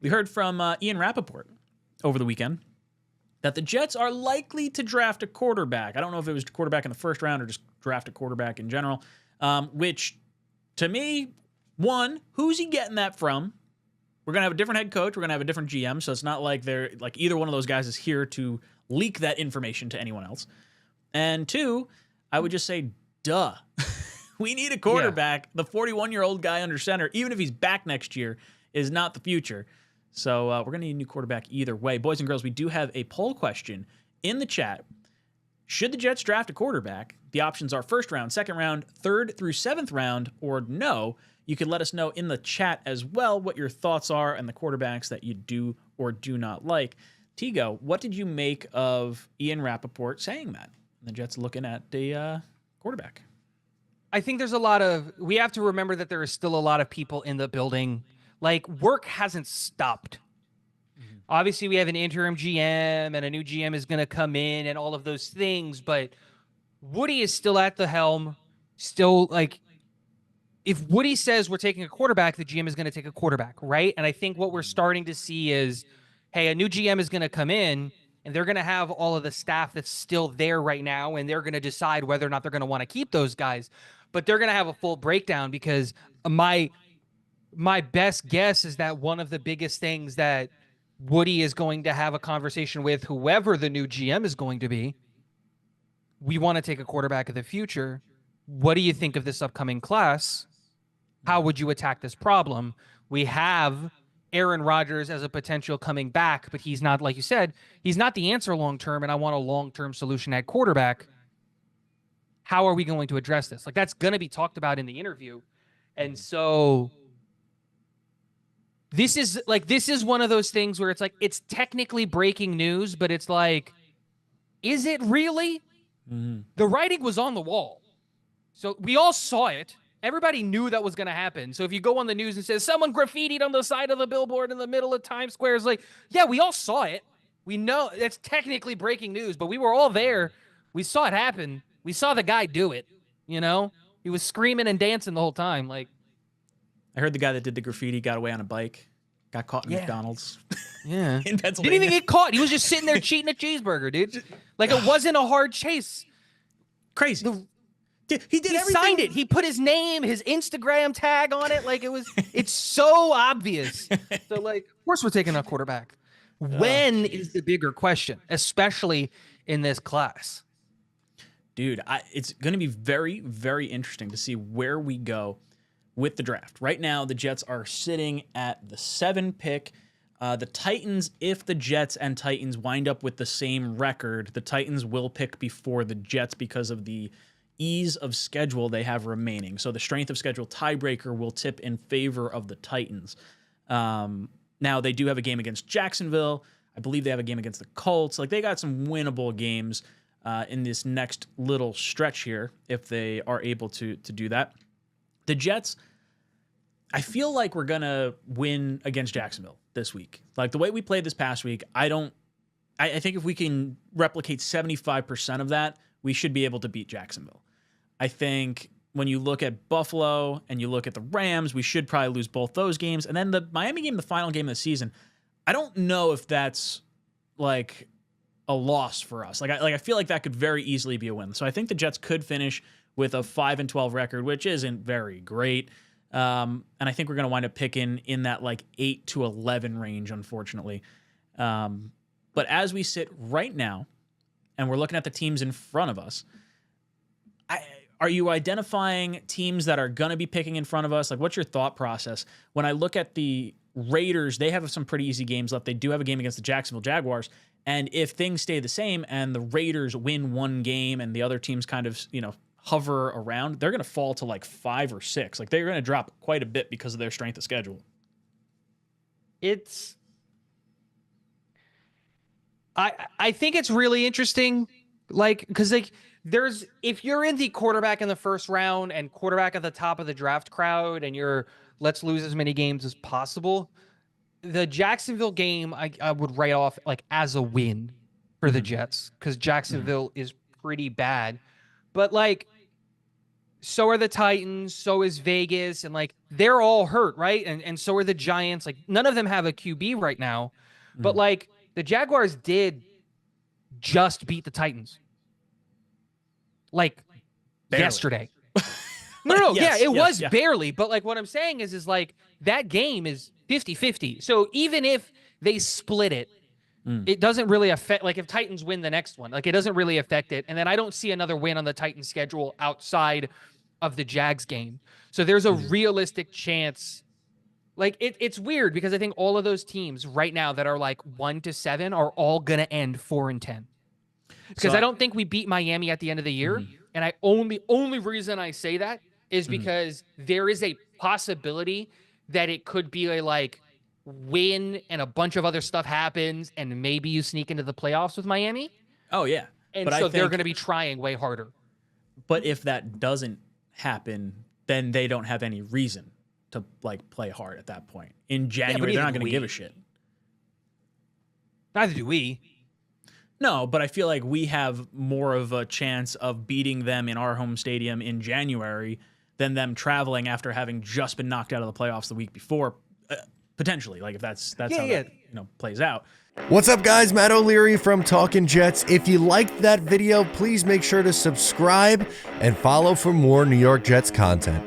We heard from Ian Rappaport over the weekend that the Jets are likely to draft a quarterback. I don't know if it was quarterback in the first round or just draft a quarterback in general, which to me, one, who's he getting that from? We're going to have a different head coach. We're going to have a different GM. So it's not like they're like either one of those guys is here to leak that information to anyone else. And two, I would just say, duh. We need a quarterback. Yeah. The 41-year-old guy under center, even if he's back next year, is not the future. So we're going to need a new quarterback either way. Boys and girls, we do have a poll question in the chat. Should the Jets draft a quarterback? The options are first round, second round, third through seventh round, or no. You can let us know in the chat as well what your thoughts are and the quarterbacks that you do or do not like. Tigo, what did you make of Ian Rappaport saying that? And the Jets looking at the quarterback. I think there's we have to remember that there is still a lot of people in the building. Like, work hasn't stopped. Mm-hmm. Obviously, we have an interim GM and a new GM is going to come in and all of those things, but Woody is still at the helm. Still, like, if Woody says we're taking a quarterback, the GM is going to take a quarterback, right? And I think what we're starting to see is, hey, a new GM is going to come in, and they're going to have all of the staff that's still there right now, and they're going to decide whether or not they're going to want to keep those guys. But they're going to have a full breakdown because my best guess is that one of the biggest things that Woody is going to have a conversation with whoever the new GM is going to be, we want to take a quarterback of the future. What do you think of this upcoming class? How would you attack this problem? We have Aaron Rodgers as a potential coming back, but he's not, like you said, he's not the answer long-term, and I want a long-term solution at quarterback. How are we going to address this? Like, that's going to be talked about in the interview. And so this is one of those things where it's like, it's technically breaking news, but it's like, is it really? Mm-hmm. The writing was on the wall. So we all saw it. Everybody knew that was going to happen. So if you go on the news and says someone graffitied on the side of the billboard in the middle of Times Square, it's like, yeah, we all saw it. We know it's technically breaking news, but we were all there. We saw it happen. We saw the guy do it. You know, he was screaming and dancing the whole time. Like, I heard the guy that did the graffiti got away on a bike, got caught in McDonald's. Yeah, in Pennsylvania. Didn't even get caught. He was just sitting there cheating a cheeseburger, dude. Like, it wasn't a hard chase. Crazy. He did everything. Signed it. He put his name, his Instagram tag on it. Like, it's so obvious. So, like, of course we're taking a quarterback. When is the bigger question, especially in this class? Dude, it's going to be very, very interesting to see where we go with the draft. Right now, the Jets are sitting at the 7 pick. The Titans, if the Jets and Titans wind up with the same record, the Titans will pick before the Jets because of the ease of schedule they have remaining. So the strength of schedule tiebreaker will tip in favor of the Titans. Now, they do have a game against Jacksonville. I believe they have a game against the Colts. Like, they got some winnable games in this next little stretch here if they are able to do that. The Jets, I feel like we're going to win against Jacksonville this week. Like, the way we played this past week, I think if we can replicate 75% of that, we should be able to beat Jacksonville. I think when you look at Buffalo and you look at the Rams, we should probably lose both those games. And then the Miami game, the final game of the season, I don't know if that's like a loss for us. I feel like that could very easily be a win. So I think the Jets could finish with a 5-12 record, which isn't very great. And I think we're going to wind up picking in that like 8-11 range, unfortunately. But as we sit right now, and we're looking at the teams in front of us, are you identifying teams that are going to be picking in front of us? Like, what's your thought process? When I look at the Raiders, they have some pretty easy games left. They do have a game against the Jacksonville Jaguars. And if things stay the same and the Raiders win one game and the other teams kind of, hover around, they're going to fall to like 5 or 6. Like, they're going to drop quite a bit because of their strength of schedule. I think it's really interesting, like, because like if you're in the quarterback in the first round and quarterback at the top of the draft crowd and you're let's lose as many games as possible, the Jacksonville game I would write off like as a win for the Jets because Jacksonville is pretty bad. But like so are the Titans, so is Vegas, and like they're all hurt, right? And so are the Giants. Like none of them have a QB right now, but like the Jaguars did just beat the Titans, like Barely. yesterday. No, Yes, yeah, it yes, was yeah. barely, but like what I'm saying is like that game is 50-50. So even if they split it, it doesn't really affect, like if Titans win the next one, like it doesn't really affect it. And then I don't see another win on the Titans schedule outside of the Jags game. So there's a realistic chance. Like it's weird because I think all of those teams right now that are like 1-7 are all going to end 4-10. Because So I don't think we beat Miami at the end of the year. And I only reason I say that is because there is a possibility that it could be a like win and a bunch of other stuff happens and maybe you sneak into the playoffs with Miami. Oh yeah. And But so I they're think, going to be trying way harder. but if that doesn't happen, then they don't have any reason to like play hard at that point. In January, they're not neither going to do give we. a shit. Neither do we. No, but I feel like we have more of a chance of beating them in our home stadium in January than them traveling after having just been knocked out of the playoffs the week before, potentially. Like if that's how that plays out. What's up, guys? Matt O'Leary from Talkin' Jets. If you liked that video, please make sure to subscribe and follow for more New York Jets content.